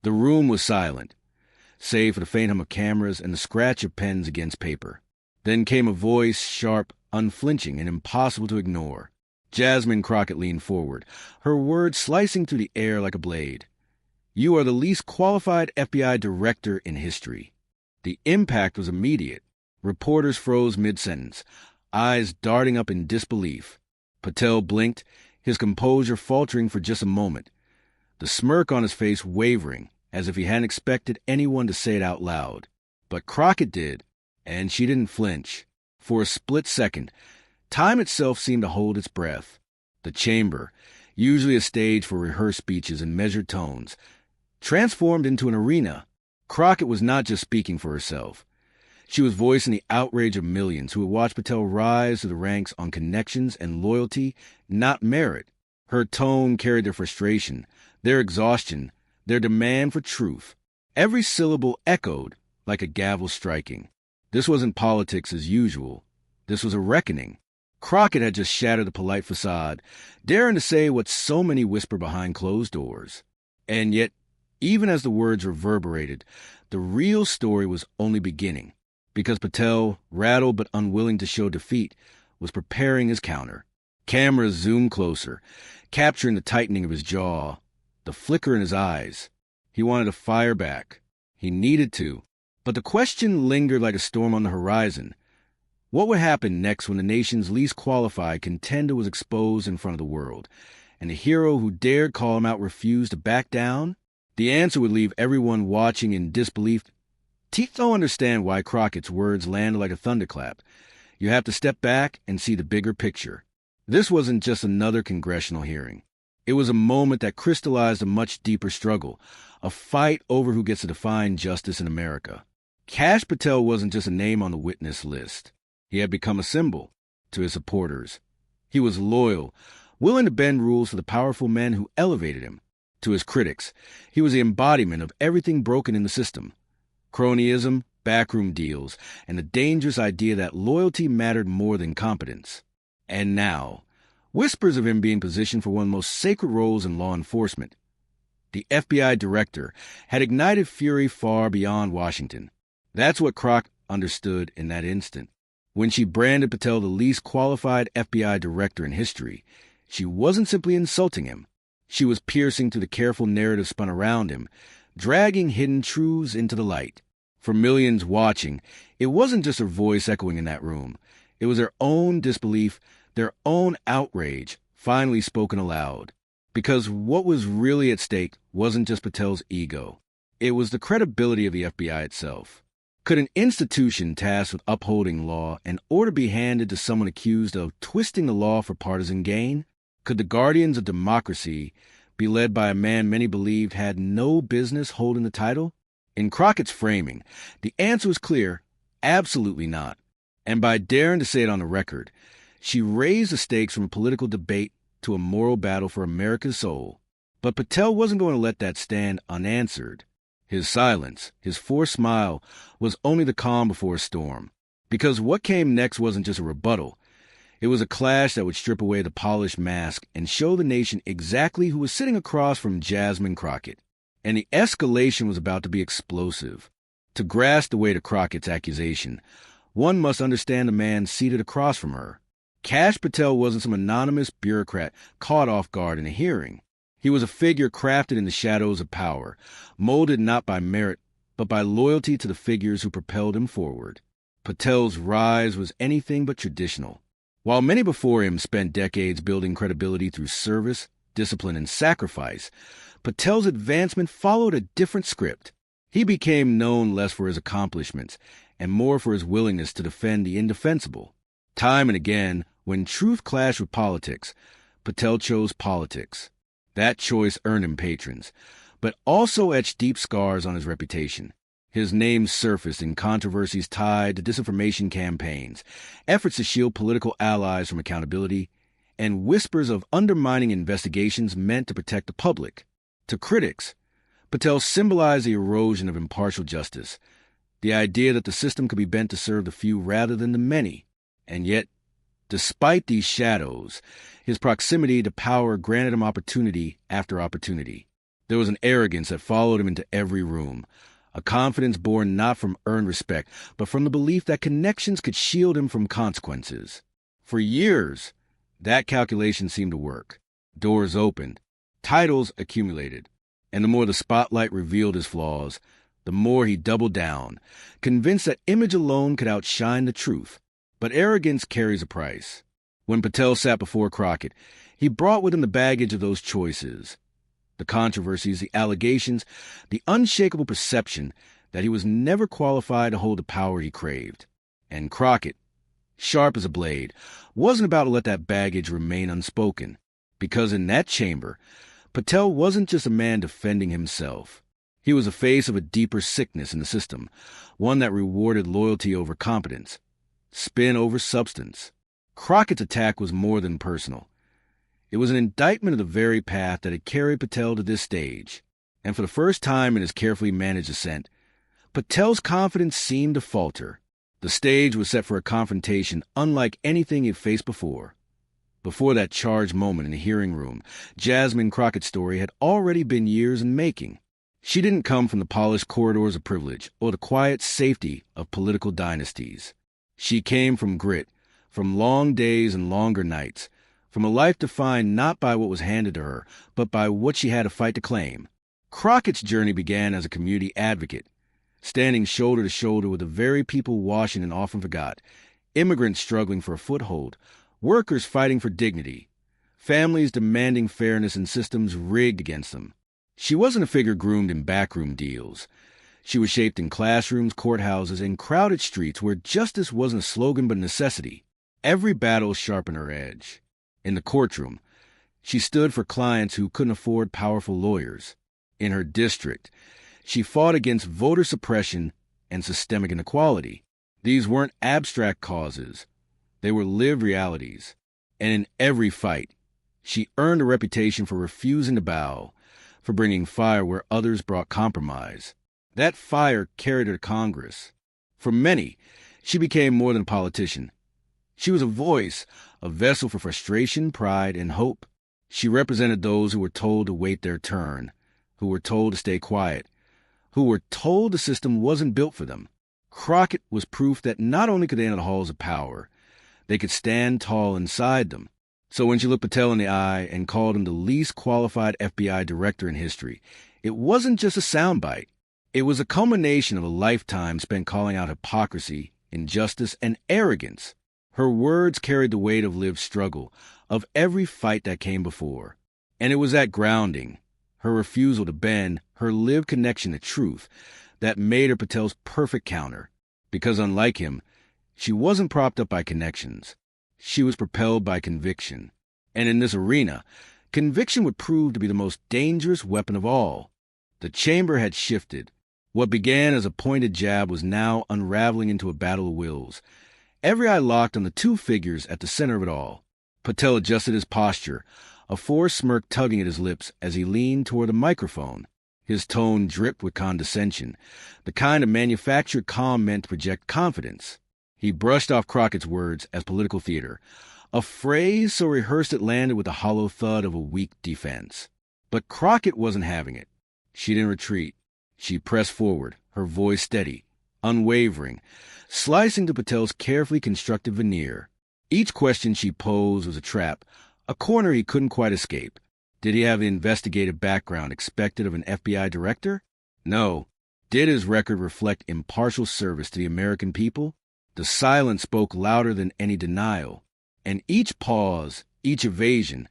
The room was silent, save for the faint hum of cameras and the scratch of pens against paper. Then came a voice, sharp, unflinching, and impossible to ignore. Jasmine Crockett leaned forward, her words slicing through the air like a blade. "You are the least qualified FBI director in history." The impact was immediate. Reporters froze mid-sentence, eyes darting up in disbelief. Patel blinked, his composure faltering for just a moment, the smirk on his face wavering, as if he hadn't expected anyone to say it out loud. But Crockett did, and she didn't flinch. For a split second, time itself seemed to hold its breath. The chamber, usually a stage for rehearsed speeches and measured tones, transformed into an arena. Crockett was not just speaking for herself. She was voicing the outrage of millions who had watched Patel rise to the ranks on connections and loyalty, not merit. Her tone carried their frustration, their exhaustion, their demand for truth. Every syllable echoed like a gavel striking. This wasn't politics as usual. This was a reckoning. Crockett had just shattered the polite facade, daring to say what so many whisper behind closed doors. And yet, even as the words reverberated, the real story was only beginning, because Patel, rattled but unwilling to show defeat, was preparing his counter. Cameras zoomed closer, capturing the tightening of his jaw, the flicker in his eyes. He wanted to fire back. He needed to. But the question lingered like a storm on the horizon. What would happen next when the nation's least qualified contender was exposed in front of the world, and the hero who dared call him out refused to back down? The answer would leave everyone watching in disbelief. Teeth don't understand why Crockett's words landed like a thunderclap. You have to step back and see the bigger picture. This wasn't just another congressional hearing. It was a moment that crystallized a much deeper struggle, a fight over who gets to define justice in America. Kash Patel wasn't just a name on the witness list. He had become a symbol to his supporters. He was loyal, willing to bend rules for the powerful men who elevated him. To his critics, he was the embodiment of everything broken in the system. Cronyism, backroom deals, and the dangerous idea that loyalty mattered more than competence. And now, whispers of him being positioned for one of the most sacred roles in law enforcement. The FBI director had ignited fury far beyond Washington. That's what Crockett understood in that instant. When she branded Patel the least qualified FBI director in history, she wasn't simply insulting him. She was piercing through the careful narrative spun around him, dragging hidden truths into the light. For millions watching, it wasn't just her voice echoing in that room. It was their own disbelief, their own outrage, finally spoken aloud. Because what was really at stake wasn't just Patel's ego. It was the credibility of the FBI itself. Could an institution tasked with upholding law and order be handed to someone accused of twisting the law for partisan gain? Could the guardians of democracy be led by a man many believed had no business holding the title? In Crockett's framing, the answer was clear: absolutely not. And by daring to say it on the record, she raised the stakes from a political debate to a moral battle for America's soul. But Patel wasn't going to let that stand unanswered. His silence, his forced smile, was only the calm before a storm. Because what came next wasn't just a rebuttal. It was a clash that would strip away the polished mask and show the nation exactly who was sitting across from Jasmine Crockett. And the escalation was about to be explosive. To grasp the weight of Crockett's accusation, one must understand the man seated across from her. Kash Patel wasn't some anonymous bureaucrat caught off guard in a hearing. He was a figure crafted in the shadows of power, molded not by merit, but by loyalty to the figures who propelled him forward. Patel's rise was anything but traditional. While many before him spent decades building credibility through service, discipline, and sacrifice, Patel's advancement followed a different script. He became known less for his accomplishments and more for his willingness to defend the indefensible. Time and again, when truth clashed with politics, Patel chose politics. That choice earned him patrons, but also etched deep scars on his reputation. His name surfaced in controversies tied to disinformation campaigns, efforts to shield political allies from accountability, and whispers of undermining investigations meant to protect the public. To critics, Patel symbolized the erosion of impartial justice, the idea that the system could be bent to serve the few rather than the many. And yet, despite these shadows, his proximity to power granted him opportunity after opportunity. There was an arrogance that followed him into every room, a confidence born not from earned respect, but from the belief that connections could shield him from consequences. For years, that calculation seemed to work. Doors opened, titles accumulated, and the more the spotlight revealed his flaws, the more he doubled down, convinced that image alone could outshine the truth. But arrogance carries a price. When Patel sat before Crockett, he brought with him the baggage of those choices. The controversies, the allegations, the unshakable perception that he was never qualified to hold the power he craved. And Crockett, sharp as a blade, wasn't about to let that baggage remain unspoken, because in that chamber, Patel wasn't just a man defending himself. He was the face of a deeper sickness in the system, one that rewarded loyalty over competence, spin over substance. Crockett's attack was more than personal. It was an indictment of the very path that had carried Patel to this stage, and for the first time in his carefully managed ascent, Patel's confidence seemed to falter. The stage was set for a confrontation unlike anything he'd faced before. Before that charged moment in the hearing room, Jasmine Crockett's story had already been years in making. She didn't come from the polished corridors of privilege or the quiet safety of political dynasties. She came from grit, from long days and longer nights, from a life defined not by what was handed to her, but by what she had to fight to claim. Crockett's journey began as a community advocate, standing shoulder to shoulder with the very people Washington often forgot, immigrants struggling for a foothold, workers fighting for dignity, families demanding fairness in systems rigged against them. She wasn't a figure groomed in backroom deals. She was shaped in classrooms, courthouses, and crowded streets where justice wasn't a slogan but a necessity. Every battle sharpened her edge. In the courtroom, she stood for clients who couldn't afford powerful lawyers. In her district, she fought against voter suppression and systemic inequality. These weren't abstract causes. They were lived realities. And in every fight, she earned a reputation for refusing to bow, for bringing fire where others brought compromise. That fire carried her to Congress. For many, she became more than a politician. She was a voice, a vessel for frustration, pride, and hope. She represented those who were told to wait their turn, who were told to stay quiet, who were told the system wasn't built for them. Crockett was proof that not only could they enter the halls of power, they could stand tall inside them. So when she looked Patel in the eye and called him the least qualified FBI director in history, it wasn't just a soundbite. It was a culmination of a lifetime spent calling out hypocrisy, injustice, and arrogance. Her words carried the weight of lived struggle, of every fight that came before. And it was that grounding, her refusal to bend, her lived connection to truth, that made her Patel's perfect counter. Because unlike him, she wasn't propped up by connections. She was propelled by conviction. And in this arena, conviction would prove to be the most dangerous weapon of all. The chamber had shifted. What began as a pointed jab was now unraveling into a battle of wills. Every eye locked on the two figures at the center of it all. Patel adjusted his posture, a forced smirk tugging at his lips as he leaned toward the microphone. His tone dripped with condescension, the kind of manufactured calm meant to project confidence. He brushed off Crockett's words as political theater, a phrase so rehearsed it landed with the hollow thud of a weak defense. But Crockett wasn't having it. She didn't retreat. She pressed forward, her voice steady, unwavering, slicing to Patel's carefully constructed veneer. Each question she posed was a trap, a corner he couldn't quite escape. Did he have the investigative background expected of an FBI director? No. Did his record reflect impartial service to the American people? The silence spoke louder than any denial, and each pause, each evasion,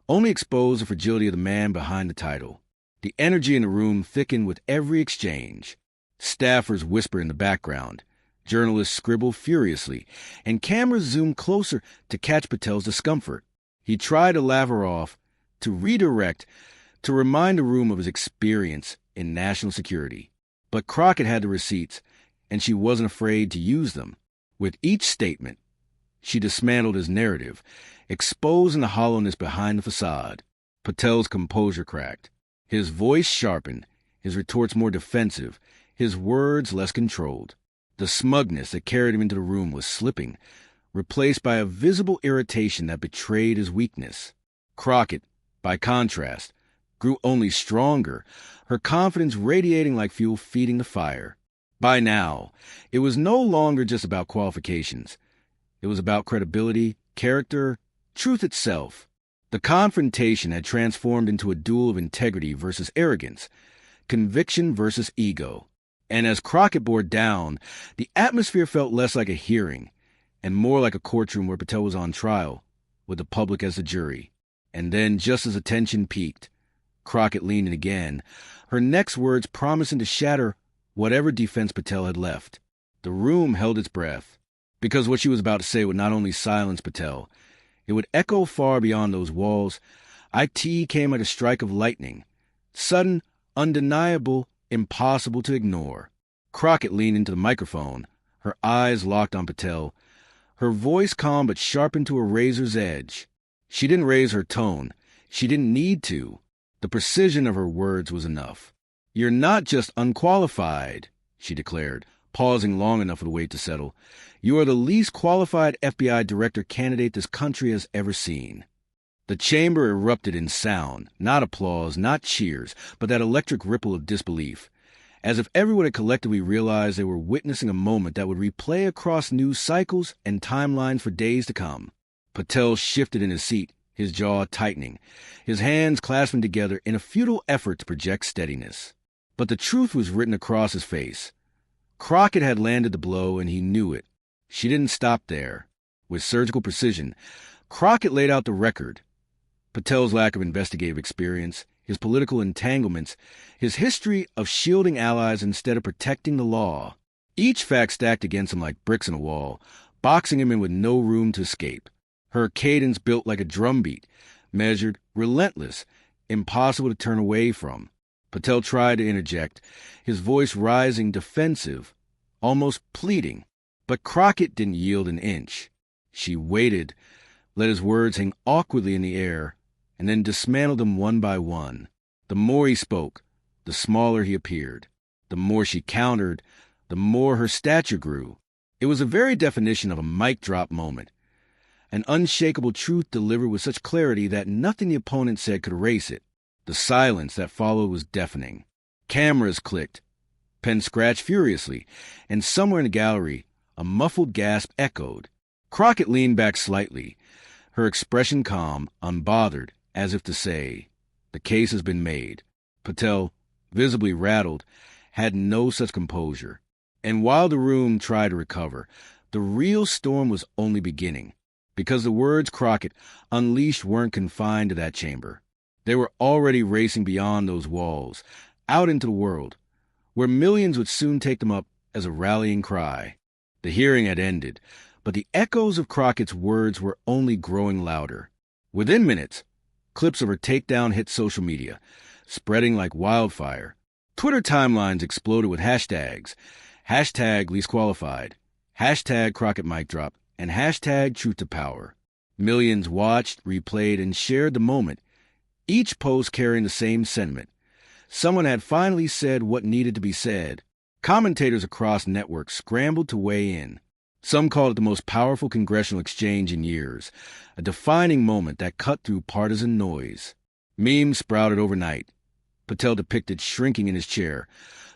only exposed the fragility of the man behind the title. The energy in the room thickened with every exchange. Staffers whispered in the background. Journalists scribbled furiously, and cameras zoomed closer to catch Patel's discomfort. He tried to laugh her off, to redirect, to remind the room of his experience in national security. But Crockett had the receipts, and she wasn't afraid to use them. With each statement, she dismantled his narrative, exposing the hollowness behind the facade. Patel's composure cracked. His voice sharpened, his retorts more defensive, his words less controlled. The smugness that carried him into the room was slipping, replaced by a visible irritation that betrayed his weakness. Crockett, by contrast, grew only stronger, her confidence radiating like fuel feeding the fire. By now, it was no longer just about qualifications. It was about credibility, character, truth itself. The confrontation had transformed into a duel of integrity versus arrogance, conviction versus ego. And as Crockett bore down, the atmosphere felt less like a hearing and more like a courtroom where Patel was on trial, with the public as the jury. And then, just as the tension peaked, Crockett leaned in again, her next words promising to shatter whatever defense Patel had left. The room held its breath, because what she was about to say would not only silence Patel, it would echo far beyond those walls. IT came like a strike of lightning, sudden, undeniable, impossible to ignore. Crockett leaned into the microphone, her eyes locked on Patel, her voice calm but sharpened to a razor's edge. She didn't raise her tone. She didn't need to. The precision of her words was enough. "You're not just unqualified," she declared, pausing long enough for the weight to settle. "You are the least qualified FBI director candidate this country has ever seen." The chamber erupted in sound, not applause, not cheers, but that electric ripple of disbelief, as if everyone had collectively realized they were witnessing a moment that would replay across news cycles and timelines for days to come. Patel shifted in his seat, his jaw tightening, his hands clasping together in a futile effort to project steadiness. But the truth was written across his face. Crockett had landed the blow, and he knew it. She didn't stop there. With surgical precision, Crockett laid out the record. Patel's lack of investigative experience, his political entanglements, his history of shielding allies instead of protecting the law. Each fact stacked against him like bricks in a wall, boxing him in with no room to escape. Her cadence built like a drumbeat, measured, relentless, impossible to turn away from. Patel tried to interject, his voice rising defensive, almost pleading. But Crockett didn't yield an inch. She waited, let his words hang awkwardly in the air, and then dismantled them one by one. The more he spoke, the smaller he appeared. The more she countered, the more her stature grew. It was the very definition of a mic drop moment. An unshakable truth delivered with such clarity that nothing the opponent said could erase it. The silence that followed was deafening. Cameras clicked, pens scratched furiously, and somewhere in the gallery, a muffled gasp echoed. Crockett leaned back slightly, her expression calm, unbothered, as if to say, "The case has been made." Patel, visibly rattled, had no such composure. And while the room tried to recover, the real storm was only beginning, because the words Crockett unleashed weren't confined to that chamber. They were already racing beyond those walls, out into the world, where millions would soon take them up as a rallying cry. The hearing had ended, but the echoes of Crockett's words were only growing louder. Within minutes, clips of her takedown hit social media, spreading like wildfire. Twitter timelines exploded with hashtags, hashtag least qualified, hashtag Crockett mic drop, and hashtag truth to power. Millions watched, replayed, and shared the moment, each post carrying the same sentiment. Someone had finally said what needed to be said. Commentators across networks scrambled to weigh in. Some called it the most powerful congressional exchange in years, a defining moment that cut through partisan noise. Memes sprouted overnight. Patel depicted shrinking in his chair,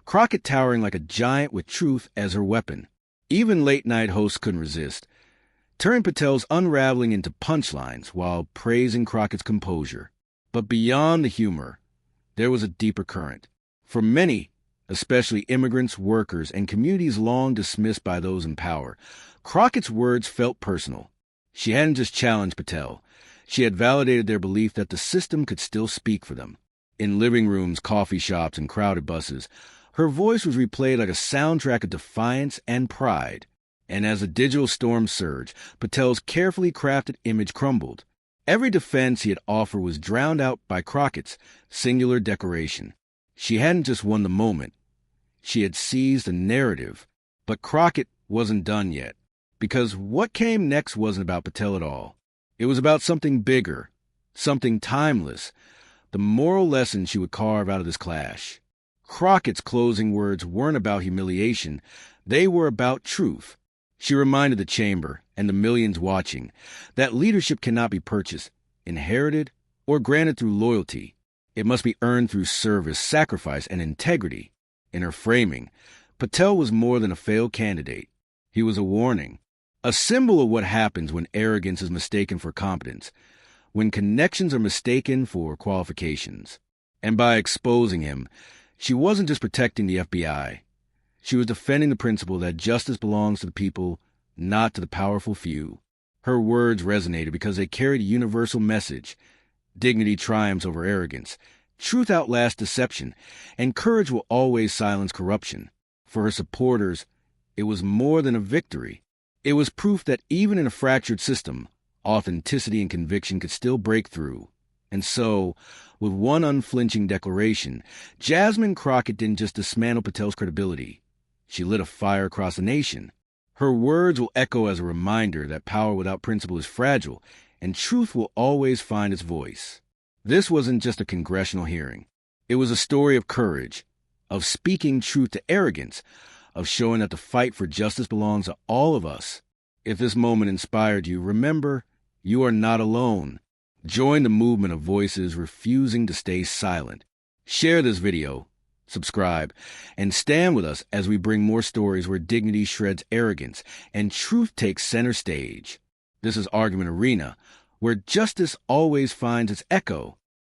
Crockett towering like a giant with truth as her weapon. Even late-night hosts couldn't resist, turning Patel's unraveling into punchlines while praising Crockett's composure. But beyond the humor, there was a deeper current. For many, especially immigrants, workers, and communities long dismissed by those in power, Crockett's words felt personal. She hadn't just challenged Patel. She had validated their belief that the system could still speak for them. In living rooms, coffee shops, and crowded buses, her voice was replayed like a soundtrack of defiance and pride. And as the digital storm surged, Patel's carefully crafted image crumbled. Every defense he had offered was drowned out by Crockett's singular declaration. She hadn't just won the moment. She had seized the narrative. But Crockett wasn't done yet, because what came next wasn't about Patel at all. It was about something bigger, something timeless, the moral lesson she would carve out of this clash. Crockett's closing words weren't about humiliation. They were about truth. She reminded the chamber and the millions watching that leadership cannot be purchased, inherited, or granted through loyalty. It must be earned through service, sacrifice, and integrity. In her framing, Patel was more than a failed candidate. He was a warning, a symbol of what happens when arrogance is mistaken for competence, when connections are mistaken for qualifications. And by exposing him, she wasn't just protecting the FBI. She was defending the principle that justice belongs to the people, not to the powerful few. Her words resonated because they carried a universal message. Dignity triumphs over arrogance. Truth outlasts deception, and courage will always silence corruption. For her supporters, it was more than a victory. It was proof that even in a fractured system, authenticity and conviction could still break through. And so, with one unflinching declaration, Jasmine Crockett didn't just dismantle Patel's credibility. She lit a fire across the nation. Her words will echo as a reminder that power without principle is fragile, and truth will always find its voice. This wasn't just a congressional hearing. It was a story of courage, of speaking truth to arrogance, of showing that the fight for justice belongs to all of us. If this moment inspired you, remember, you are not alone. Join the movement of voices refusing to stay silent. Share this video, subscribe, and stand with us as we bring more stories where dignity shreds arrogance and truth takes center stage. This is Argument Arena, where justice always finds its echo